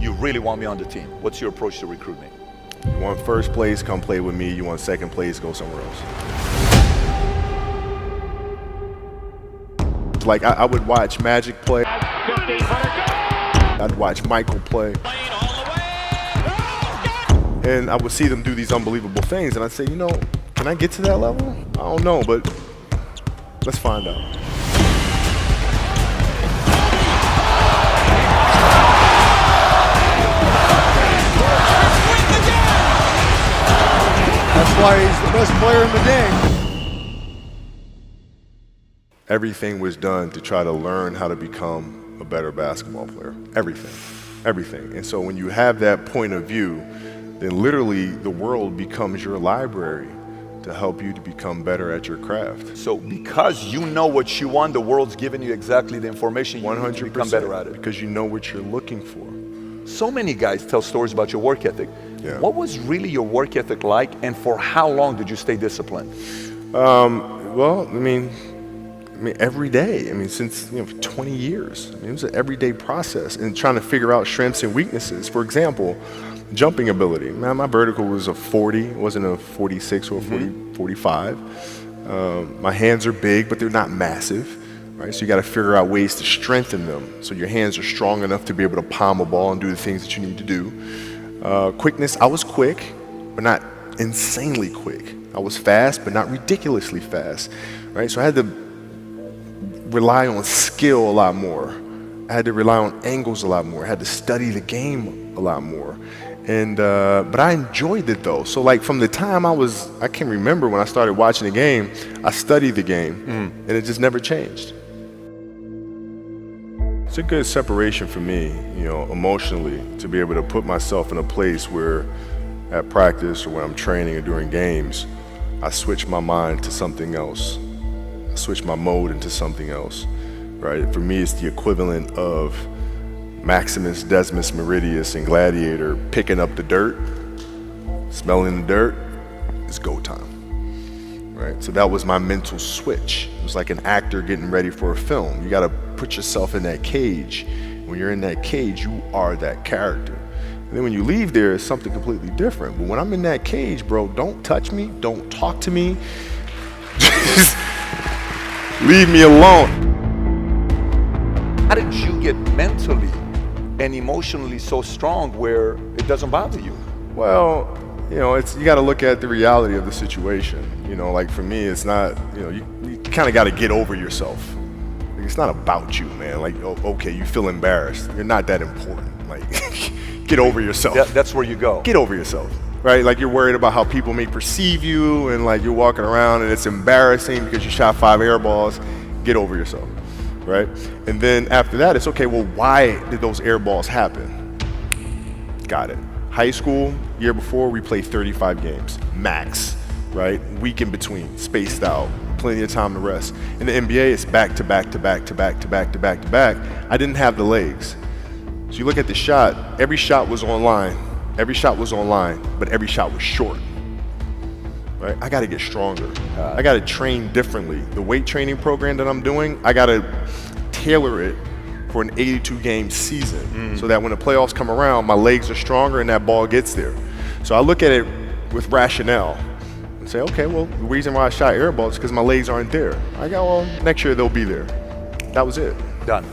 you really want me on the team. What's your approach to recruiting? You want first place, come play with me. You want second place, go somewhere else. Like I would watch Magic play. I'd watch Michael play. And I would see them do these unbelievable things, and I'd say, you know, can I get to that level? I don't know, but let's find out. That's why he's the best player in the game. Everything was done to try to learn how to become a better basketball player. Everything. And so when you have that point of view, then literally the world becomes your library to help you to become better at your craft. So because you know what you want, the world's giving you exactly the information you need to become better at it. Because you know what you're looking for. So many guys tell stories about your work ethic. Yeah. What was really your work ethic like, and for how long did you stay disciplined? Well, I mean, every day. I mean, since 20 years. I mean, it was an everyday process, and trying to figure out strengths and weaknesses. For example, jumping ability. Man, my vertical was a 40, it wasn't a 46 or a 45. My hands are big, but they're not massive. Right? So you got to figure out ways to strengthen them so your hands are strong enough to be able to palm a ball and do the things that you need to do. Quickness, I was quick, but not insanely quick. I was fast, but not ridiculously fast. Right? So I had to rely on skill a lot more. I had to rely on angles a lot more. I had to study the game a lot more. And but I enjoyed it though. So like from the time I can remember when I started watching the game, I studied the game, and it just never changed. It's a good separation for me, emotionally, to be able to put myself in a place where at practice or when I'm training or during games, I switch my mind to something else. I switch my mode into something else, right? For me, it's the equivalent of Maximus, Decimus, Meridius, and Gladiator picking up the dirt, smelling the dirt. It's go time, right? So that was my mental switch. It was like an actor getting ready for a film. You got to put yourself in that cage. When you're in that cage, you are that character. And then when you leave there, it's something completely different. But when I'm in that cage, bro, don't touch me, don't talk to me. Just leave me alone. How did you get mentally and emotionally so strong where it doesn't bother you? Well, you got to look at the reality of the situation. Like for me, it's not, you kind of got to get over yourself. It's not about you, man. Like, okay, you feel embarrassed. You're not that important. Like, get over yourself. That's where you go. Get over yourself, right? Like you're worried about how people may perceive you, and like you're walking around and it's embarrassing because you shot 5 air balls. Get over yourself, right? And then after that, it's okay, well, why did those air balls happen? Got it. High school, year before, we played 35 games, max, right? Week in between, spaced out, plenty of time to rest. In the NBA, it's back to back to back to back to back to back to back. I didn't have the legs. So you look at the shot, every shot was online. Every shot was online, but every shot was short. Right? I got to get stronger. I got to train differently. The weight training program that I'm doing, I got to tailor it for an 82-game season so that when the playoffs come around, my legs are stronger and that ball gets there. So I look at it with rationale and say, okay, well, the reason why I shot air balls is because my legs aren't there. I go, well, next year they'll be there. That was it. Done.